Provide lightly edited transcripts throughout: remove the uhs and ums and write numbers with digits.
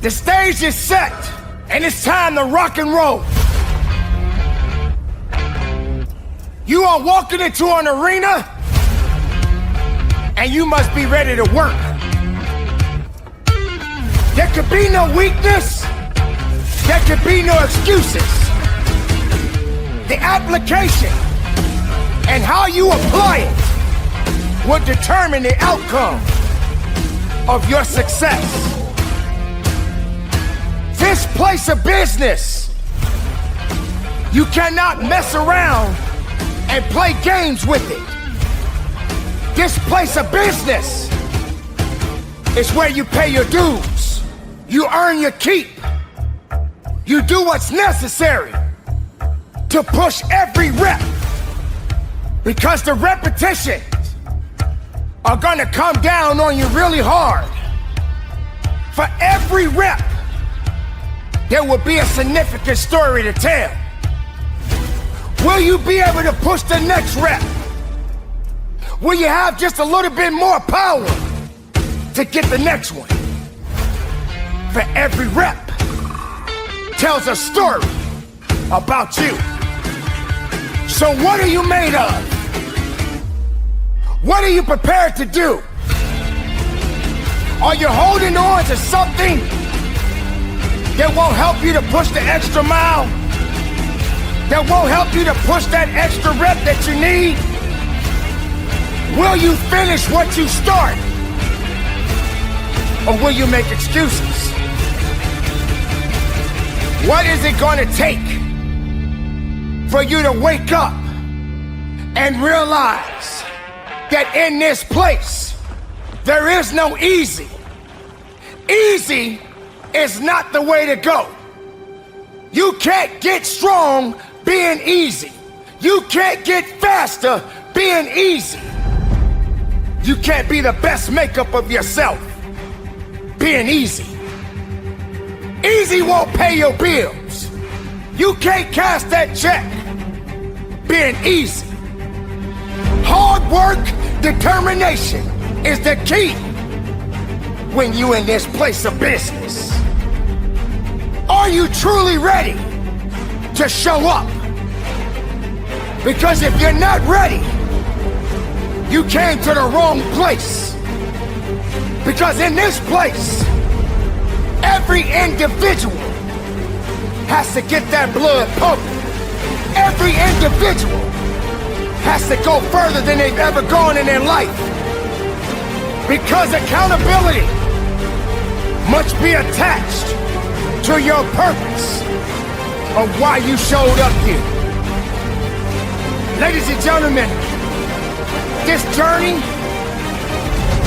The stage is set, and it's time to rock and roll. You are walking into an arena, and you must be ready to work. There could be no weakness. There could be no excuses. The application and how you apply it will determine the outcome of your success. This place of business, you cannot mess around and play games with it. This place of business is where you pay your dues. You earn your keep. You do what's necessary to push every rep, because the repetitions are gonna come down on you really hard. For every rep, there will be a significant story to tell. Will you be able to push the next rep? Will you have just a little bit more power to get the next one? For every rep tells a story about you. So what are you made of? What are you prepared to do? Are you holding on to something that won't help you to push the extra mile? That won't help you to push that extra rep that you need? Will you finish what you start? Or will you make excuses? What is it going to take for you to wake up and realize that in this place, there is no easy? Easy is not the way to go. You can't get strong being easy. You can't get faster being easy. You can't be the best makeup of yourself being easy. Easy won't pay your bills. You can't cash that check being easy. Hard work, determination is the key when you in this place of business. Are you truly ready to show up? Because if you're not ready, you came to the wrong place. Because in this place, every individual has to get that blood pumping. Every individual has to go further than they've ever gone in their life. Because accountability must be attached to your purpose of why you showed up here. Ladies and gentlemen, this journey,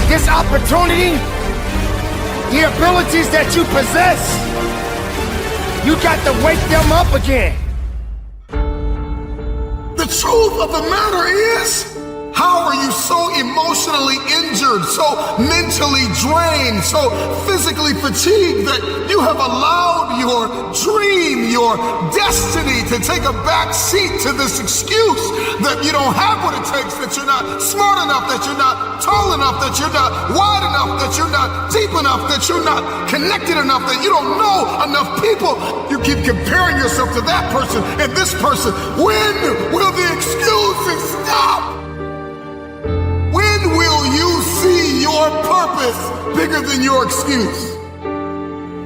this opportunity, the abilities that you possess, you got to wake them up again. The truth of the matter is, how are you so emotionally injured, so mentally drained, so physically fatigued that you have allowed your dream, your destiny to take a back seat to this excuse that you don't have what it takes, that you're not smart enough, that you're not tall enough, that you're not wide enough, that you're not deep enough, that you're not connected enough, that you don't know enough people. You keep comparing yourself to that person and this person. When will the excuses stop? When will you see your purpose bigger than your excuse?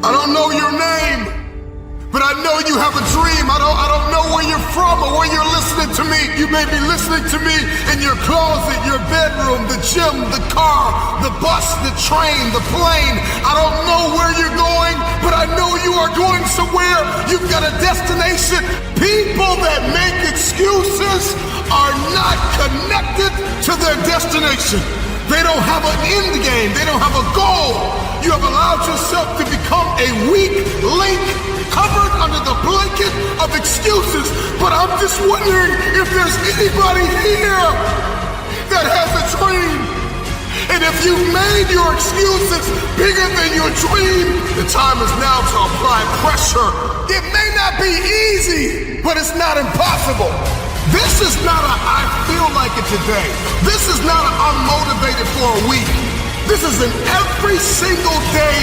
I don't know your name, but I know you have a dream. I don't know where you're from or where you're listening to me. You may be listening to me in your closet, your bedroom, the gym, the car, the bus, the train, the plane. I don't know where you're going, but I know you are going somewhere. You've got a destination. People that make excuses are not connected to their destination. They don't have an end game. They don't have a goal. You have allowed yourself to become a weak link covered under the blanket of excuses. But I'm just wondering if there's anybody here that has a dream. And if you've made your excuses bigger than your dream, the time is now to apply pressure. It may not be easy, but it's not impossible. This is not a I feel like it today. This is not a I'm motivated for a week. This is an every single day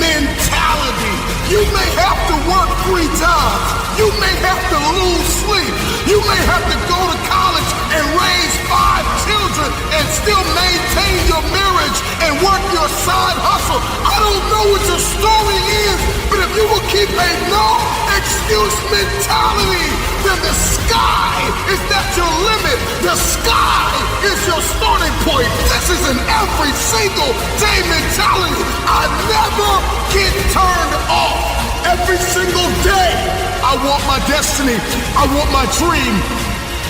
mentality. You may have to work 3 jobs. You may have to lose sleep. You may have to go to college and raise 5 children and still maintain your marriage and work your side hustle. I don't know what your story is, but if you will keep a no excuse mentality, then the sky is not your limit. The sky is your starting point. This is an every single day mentality. I never get turned off. Every single day, I want my destiny. I want my dream.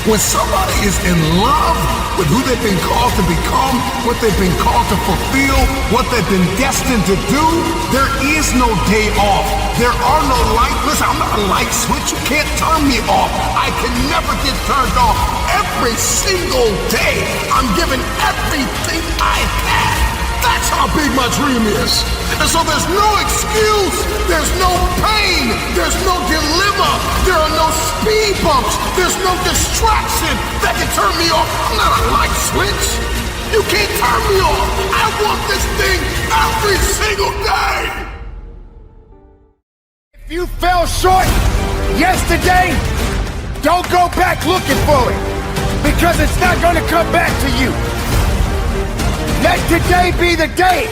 When somebody is in love with who they've been called to become, what they've been called to fulfill, what they've been destined to do, there is no day off. There are no listen, I'm not a light switch. You can't turn me off. I can never get turned off. Every single day, I'm giving everything I have. That's how big my dream is. And so there's no excuse, there's no pain, there's no dilemma, there are no speed bumps, there's no distraction that can turn me off. I'm not a light switch. You can't turn me off. I want this thing every single day. If you fell short yesterday, don't go back looking for it, because it's not going to come back to you. Let today be the day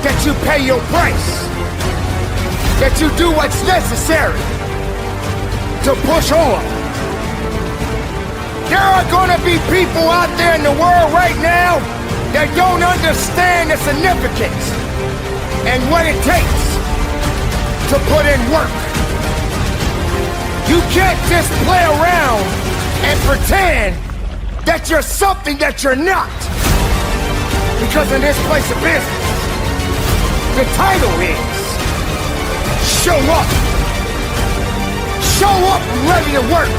that you pay your price, that you do what's necessary to push on. There are going to be people out there in the world right now that don't understand the significance and what it takes to put in work. You can't just play around and pretend that you're something that you're not. Because in this place of business, the title is Show Up. Show up and ready to work.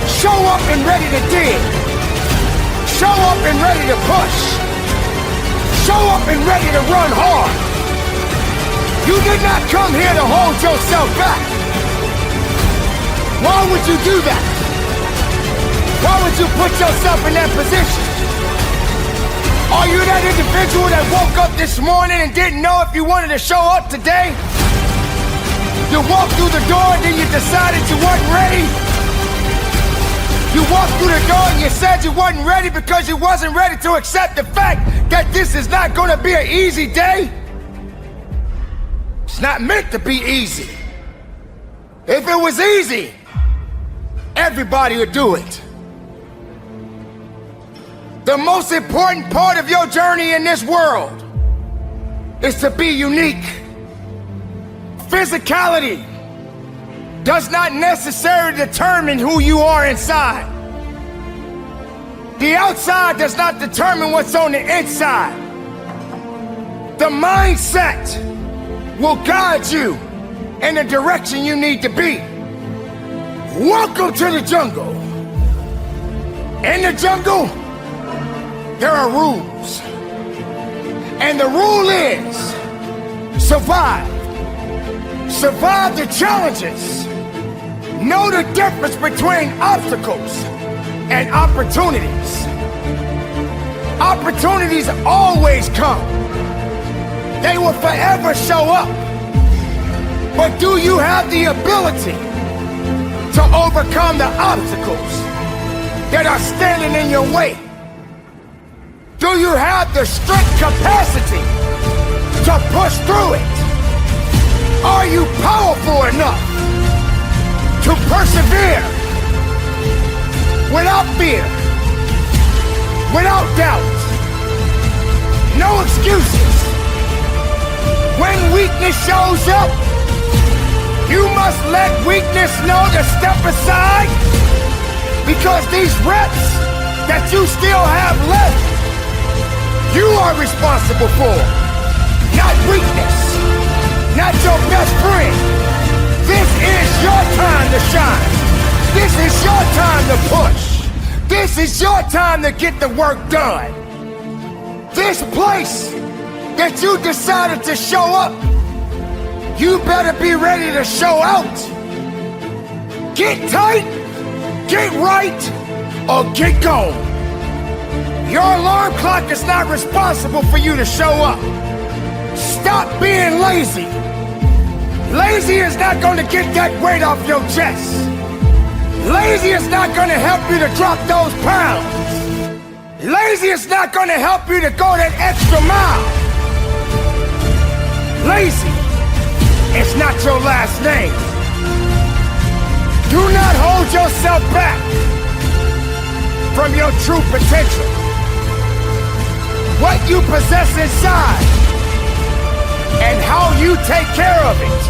Show up and ready to dig. Show up and ready to push. Show up and ready to run hard. You did not come here to hold yourself back. Why would you do that? Why would you put yourself in that position? Are you that individual that woke up this morning and didn't know if you wanted to show up today? You walked through the door and then you decided you wasn't ready? You walked through the door and you said you wasn't ready because you wasn't ready to accept the fact that this is not going to be an easy day? It's not meant to be easy. If it was easy, everybody would do it. The most important part of your journey in this world is to be unique. Physicality does not necessarily determine who you are inside. The outside does not determine what's on the inside. The mindset will guide you in the direction you need to be. Welcome to the jungle. In the jungle, there are rules. And the rule is survive. Survive the challenges. Know the difference between obstacles and opportunities. Opportunities always come. They will forever show up. But do you have the ability to overcome the obstacles that are standing in your way? Do you have the strength capacity to push through it? Are you powerful enough to persevere without fear, without doubt? No excuses. When weakness shows up, you must let weakness know to step aside, because these reps that you still have left, you are responsible for, not weakness, not your best friend. This is your time to shine. This is your time to push. This is your time to get the work done. This place that you decided to show up, you better be ready to show out. Get tight, get right, or get gone. Your alarm clock is not responsible for you to show up. Stop being lazy. Lazy is not going to get that weight off your chest. Lazy is not going to help you to drop those pounds. Lazy is not going to help you to go that extra mile. Lazy is not your last name. Do not hold yourself back from your true potential. What you possess inside and how you take care of it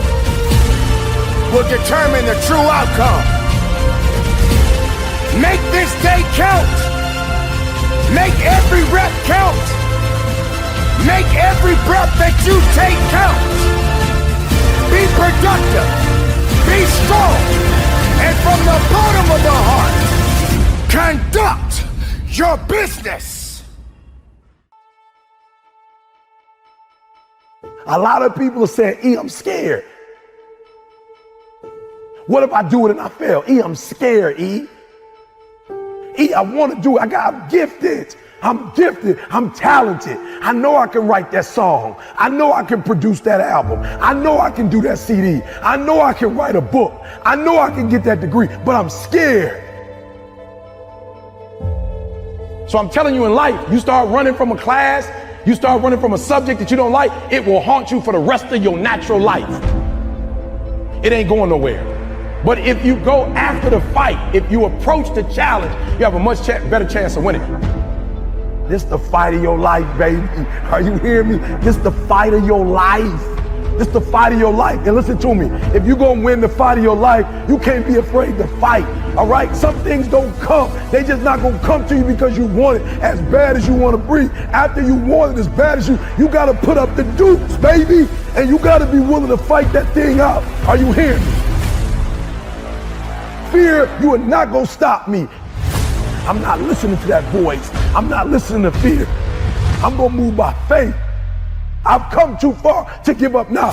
will determine the true outcome. Make this day count. Make every rep count. Make every breath that you take count. Be productive. Be strong. And from the bottom of the heart, conduct your business. A lot of people are saying, E, I'm scared. What if I do it and I fail? E, I'm scared, E. E, I want to do it. I'm gifted. I'm gifted. I'm talented. I know I can write that song. I know I can produce that album. I know I can do that CD. I know I can write a book. I know I can get that degree, but I'm scared. So I'm telling you, in life, you start running from a class, you start running from a subject that you don't like, it will haunt you for the rest of your natural life. It ain't going nowhere. But if you go after the fight, if you approach the challenge, you have a much better chance of winning. This the fight of your life, baby. Are you hearing me? This the fight of your life. This the fight of your life. And listen to me, if you're gonna win the fight of your life, you can't be afraid to fight, all right? Some things don't come. They just not gonna come to you because you want it as bad as you wanna breathe. After you want it as bad as you gotta put up the dukes, baby. And you gotta be willing to fight that thing out. Are you hearing me? Fear, you are not gonna stop me. I'm not listening to that voice. I'm not listening to fear. I'm gonna move by faith. I've come too far to give up now.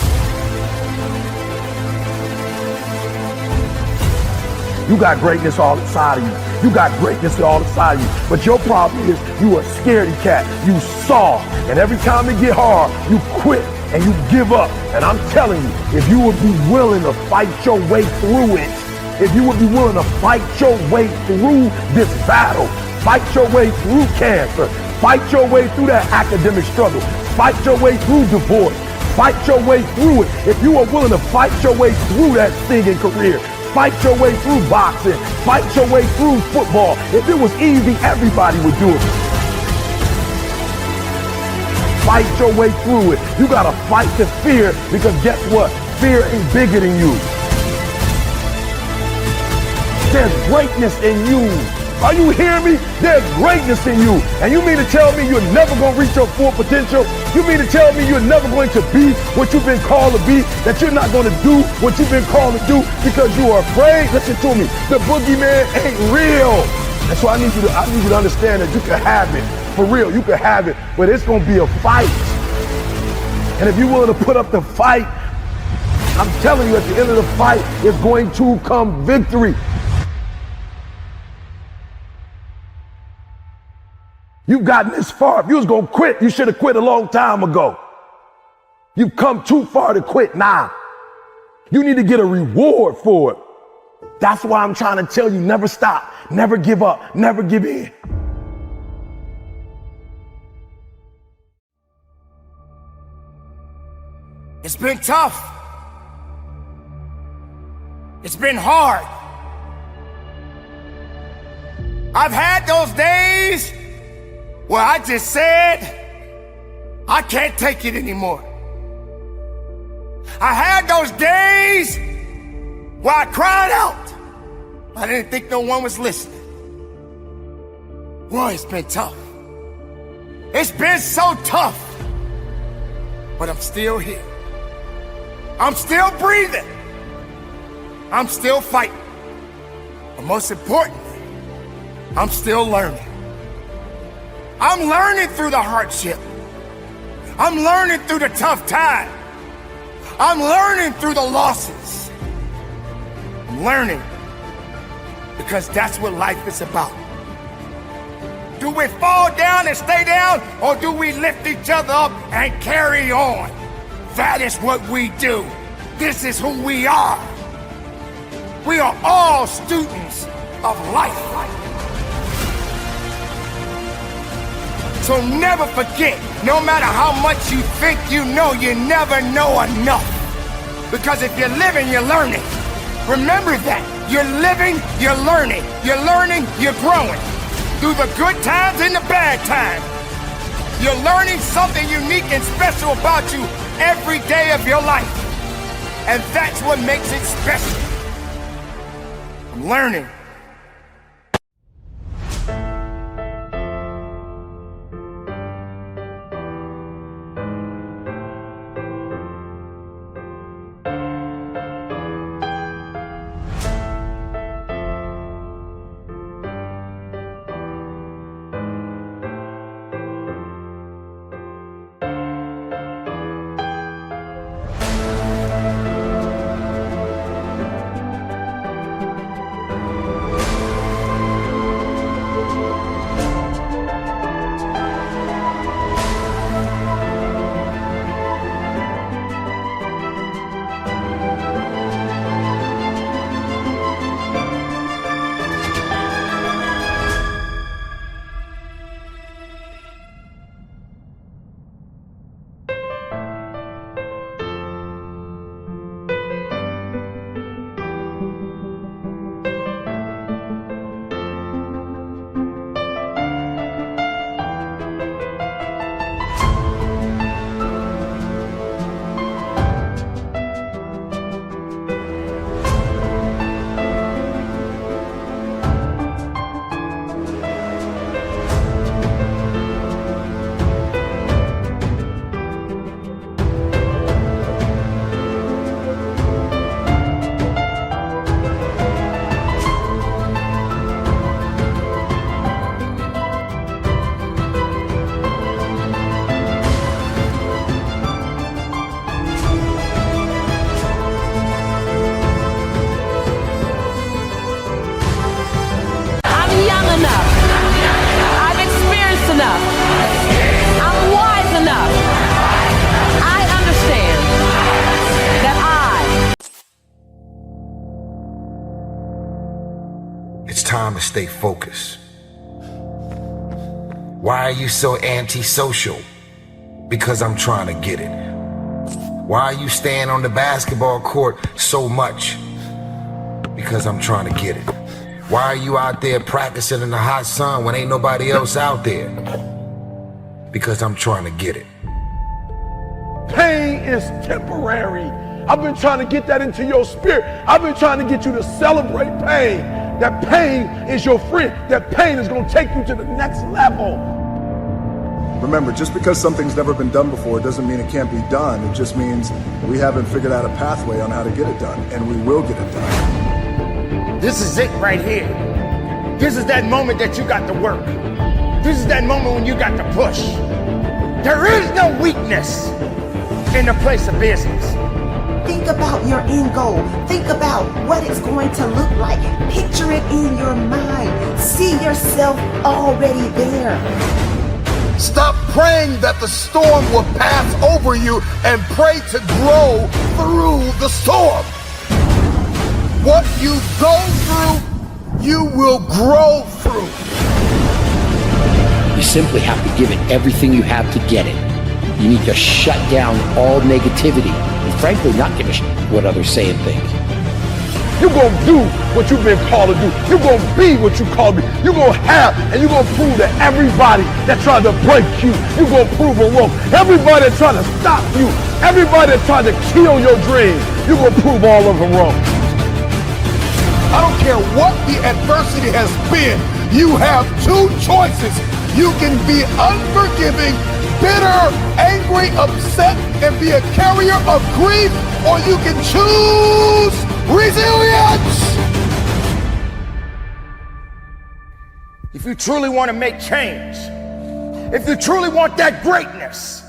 You got greatness all inside of you. You got greatness all inside of you. But your problem is you a scaredy cat. You soft. And every time it get hard, you quit and you give up. And I'm telling you, if you would be willing to fight your way through it, if you would be willing to fight your way through this battle, fight your way through cancer, fight your way through that academic struggle, fight your way through divorce, fight your way through it. If you are willing to fight your way through that singing career, fight your way through boxing, fight your way through football. If it was easy, everybody would do it. Fight your way through it. You gotta fight the fear, because guess what? Fear ain't bigger than you. There's greatness in you. Are you hearing me? There's greatness in you. And you mean to tell me you're never going to reach your full potential? You mean to tell me you're never going to be what you've been called to be? That you're not going to do what you've been called to do because you are afraid? Listen to me. The boogeyman ain't real. And so I need you to understand that you can have it. For real, you can have it. But it's going to be a fight. And if you're willing to put up the fight, I'm telling you, at the end of the fight, it's going to come victory. You've gotten this far. If you was going to quit, you should have quit a long time ago. You've come too far to quit now. You need to get a reward for it. That's why I'm trying to tell you, never stop, never give up, never give in. It's been tough. It's been hard. I've had those days where I just said, I can't take it anymore. I had those days where I cried out. I didn't think no one was listening. Boy, it's been tough. It's been so tough. But I'm still here. I'm still breathing. I'm still fighting. But most importantly, I'm still learning. I'm learning through the hardship. I'm learning through the tough time. I'm learning through the losses. I'm learning because that's what life is about. Do we fall down and stay down, or do we lift each other up and carry on? That is what we do. This is who we are. We are all students of life. So never forget, no matter how much you think you know, you never know enough. Because if you're living, you're learning. Remember that. You're living, you're learning. You're learning, you're growing. Through the good times and the bad times. You're learning something unique and special about you every day of your life. And that's what makes it special. I'm learning. It's time to stay focused. Why are you so antisocial? Because I'm trying to get it. Why are you staying on the basketball court so much? Because I'm trying to get it. Why are you out there practicing in the hot sun when ain't nobody else out there? Because I'm trying to get it. Pain is temporary. I've been trying to get that into your spirit. I've been trying to get you to celebrate pain. That pain is your friend. That pain is going to take you to the next level. Remember, just because something's never been done before doesn't mean it can't be done. It just means we haven't figured out a pathway on how to get it done, and we will get it done. This is it right here. This is that moment that you got to work. This is that moment when you got to push. There is no weakness in the place of business. Think about your end goal. Think about what it's going to look like. Picture it in your mind. See yourself already there. Stop praying that the storm will pass over you and pray to grow through the storm. What you go through, you will grow through. You simply have to give it everything you have to get it. You need to shut down all negativity and frankly not give a shit what others say and think. You're going to do what you've been called to do. You're going to be what you called to be. You're going to have, and you're going to prove to everybody that tried to break you, you're going to prove them wrong. Everybody that tried to stop you, everybody that tried to kill your dreams, you're going to prove all of them wrong. I don't care what the adversity has been, you have two choices. You can be unforgiving, bitter, angry, upset, and be a carrier of grief, or you can choose resilience. If you truly want to make change, if you truly want that greatness,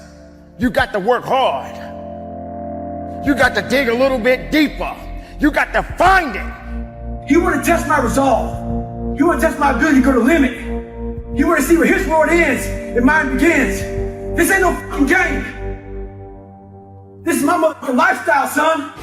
you got to work hard. You got to dig a little bit deeper. You got to find it. You want to test my resolve. You want to test my ability to go to the limit. You want to see where his world ends and mine begins. This ain't no fucking game. This is my motherfucking lifestyle, son.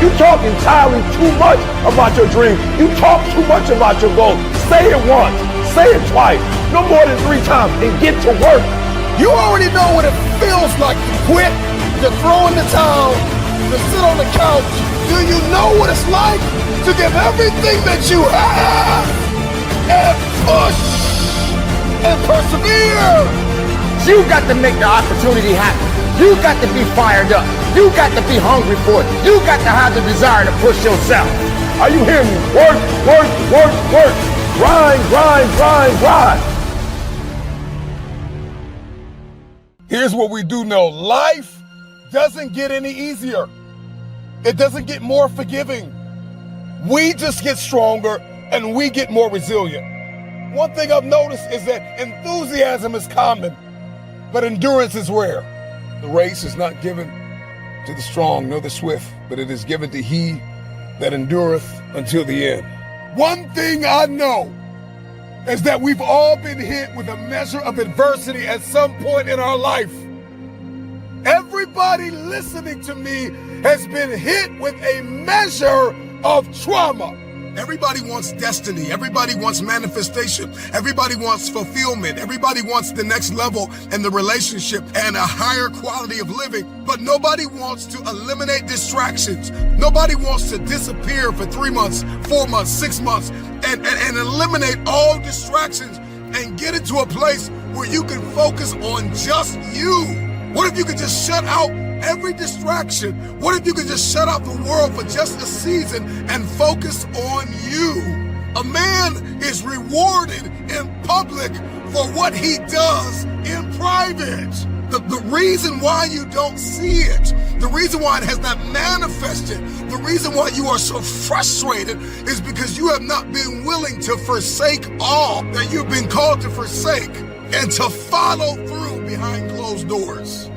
You talk entirely too much about your dream. You talk too much about your goal. Say it once, say it twice, no more than 3 times, and get to work. You already know what it feels like to quit, to throw in the towel, to sit on the couch. Do you know what it's like to give everything that you have and push and persevere? You got to make the opportunity happen. You got to be fired up. You got to be hungry for it. You got to have the desire to push yourself. Are you hearing me? Work, work, work, work. Grind, grind, grind, grind. Here's what we do know. Life doesn't get any easier. It doesn't get more forgiving. We just get stronger and we get more resilient. One thing I've noticed is that enthusiasm is common, but endurance is rare. The race is not given to the strong nor the swift, but it is given to he that endureth until the end. One thing I know is that we've all been hit with a measure of adversity at some point in our life. Everybody listening to me has been hit with a measure of trauma. Everybody wants destiny. Everybody wants manifestation. Everybody wants fulfillment. Everybody wants the next level in the relationship and a higher quality of living. But nobody wants to eliminate distractions. Nobody wants to disappear for 3 months, 4 months, 6 months and eliminate all distractions and get into a place where you can focus on just you. What if you could just shut out every distraction? What if you could just shut out the world for just a season and focus on you? A man is rewarded in public for what he does in private. The reason why you don't see it, the reason why it has not manifested, the reason why you are so frustrated is because you have not been willing to forsake all that you've been called to forsake and to follow through behind closed doors.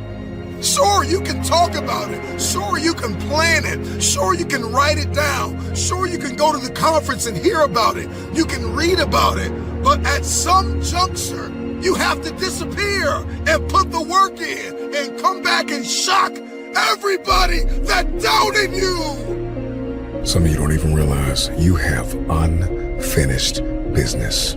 Sure, you can talk about it. Sure, you can plan it. Sure, you can write it down. Sure, you can go to the conference and hear about it. You can read about it. But at some juncture, you have to disappear and put the work in and come back and shock everybody that doubted you. Some of you don't even realize you have unfinished business.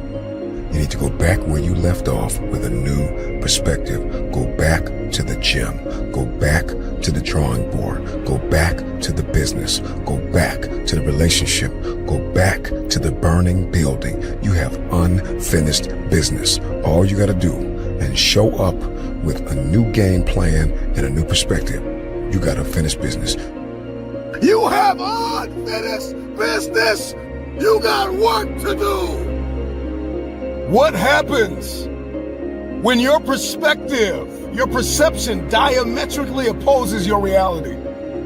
You need to go back where you left off with a new perspective. Go back to the gym. Go back to the drawing board. Go back to the business. Go back to the relationship. Go back to the burning building. You have unfinished business. All you got to do and show up with a new game plan and a new perspective. You got unfinished business. You have unfinished business. You got work to do. What happens when your perspective, your perception diametrically opposes your reality?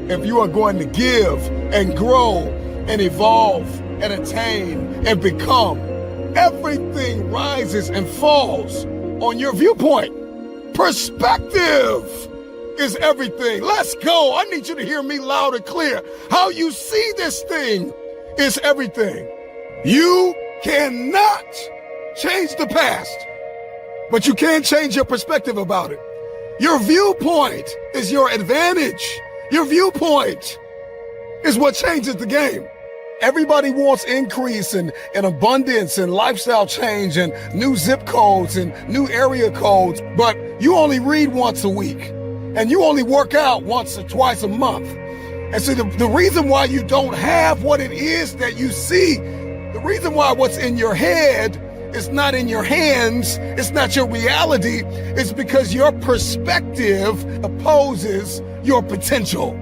If you are going to give and grow and evolve and attain and become, everything rises and falls on your viewpoint. Perspective is everything. Let's go. I need you to hear me loud and clear. How you see this thing is everything. You cannot change the past, but you can change your perspective about it. Your viewpoint is your advantage. Your viewpoint is what changes the game. Everybody wants increase and abundance and lifestyle change and new zip codes and new area codes, but you only read once a week and you only work out once or twice a month. And so the reason why you don't have what it is that you see, the reason why what's in your head it's not in your hands, it's not your reality, it's because your perspective opposes your potential.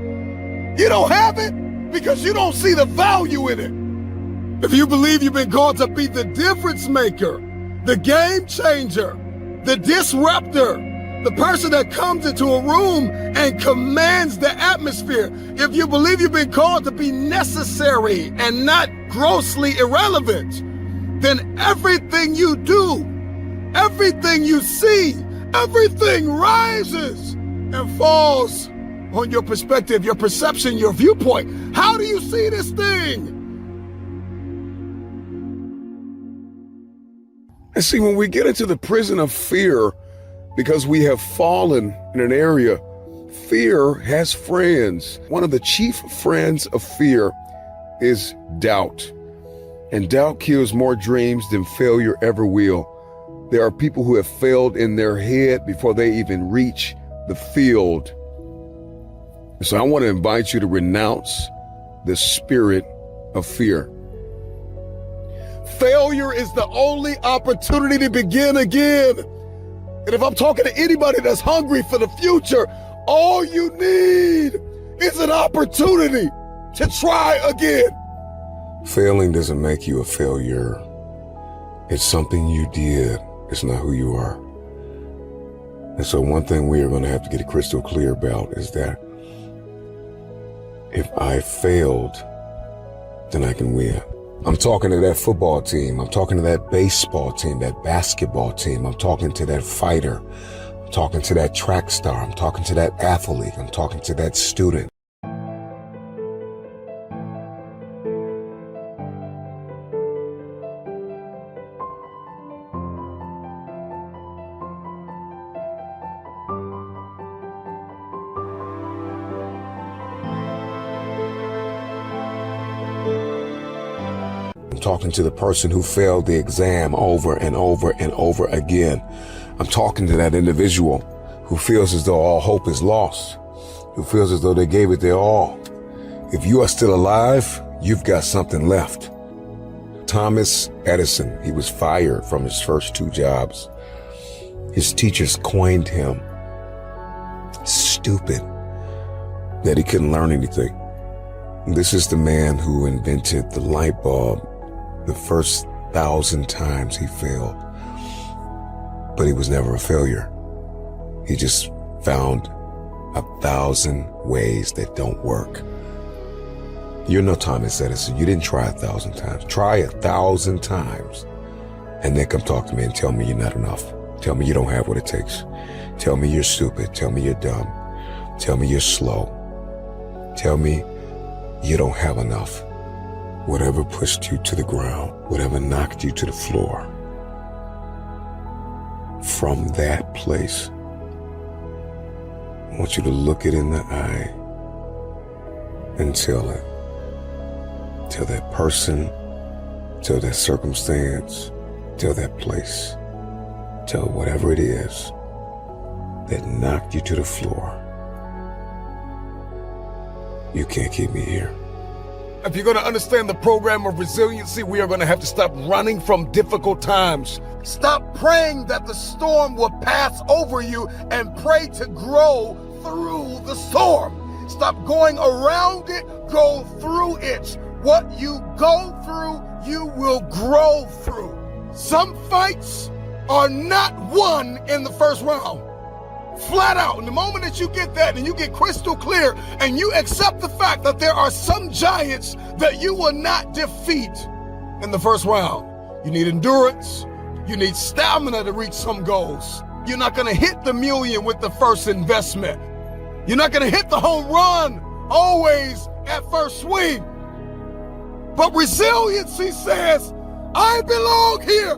You don't have it because you don't see the value in it. If you believe you've been called to be the difference maker, the game changer, the disruptor, the person that comes into a room and commands the atmosphere, if you believe you've been called to be necessary and not grossly irrelevant, then everything you do, everything you see, everything rises and falls on your perspective, your perception, your viewpoint. How do you see this thing? And see, when we get into the prison of fear, because we have fallen in an area, fear has friends. One of the chief friends of fear is doubt. And doubt kills more dreams than failure ever will. There are people who have failed in their head before they even reach the field. So I want to invite you to renounce the spirit of fear. Failure is the only opportunity to begin again. And if I'm talking to anybody that's hungry for the future, all you need is an opportunity to try again. Failing doesn't make you a failure. It's something you did. It's not who you are. And so one thing we are going to have to get crystal clear about is that if I failed, then I can win. I'm talking to that football team. I'm talking to that baseball team, that basketball team. I'm talking to that fighter. I'm talking to that track star. I'm talking to that athlete. I'm talking to that student. Talking to the person who failed the exam over and over and over again. I'm talking to that individual who feels as though all hope is lost, who feels as though they gave it their all. If you are still alive, you've got something left. Thomas Edison, he was fired from his first 2 jobs. His teachers coined him stupid, that he couldn't learn anything. This is the man who invented the light bulb. The first 1,000 times he failed, but he was never a failure. He just found 1,000 ways that don't work. You're no Thomas Edison. You didn't try 1,000 times. Try 1,000 times and then come talk to me and tell me you're not enough. Tell me you don't have what it takes. Tell me you're stupid. Tell me you're dumb. Tell me you're slow. Tell me you don't have enough. Whatever pushed you to the ground, whatever knocked you to the floor, from that place, I want you to look it in the eye and tell it. Tell that person, tell that circumstance, tell that place, tell whatever it is that knocked you to the floor. You can't keep me here. If you're going to understand the program of resiliency, we are going to have to stop running from difficult times. Stop praying that the storm will pass over you and pray to grow through the storm. Stop going around it, go through it. What you go through, you will grow through. Some fights are not won in the first round. Flat out. And the moment that you get that and you get crystal clear and you accept the fact that there are some giants that you will not defeat in the first round. You need endurance. You need stamina to reach some goals. You're not going to hit the million with the first investment. You're not going to hit the home run always at first swing. But resiliency says, I belong here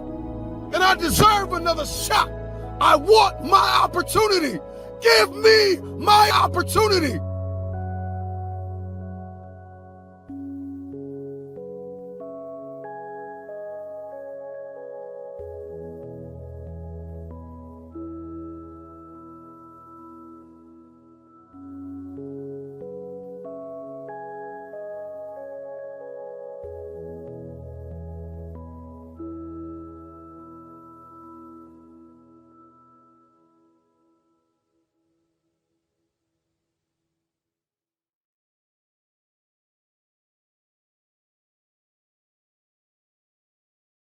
and I deserve another shot. I want my opportunity. Give me my opportunity.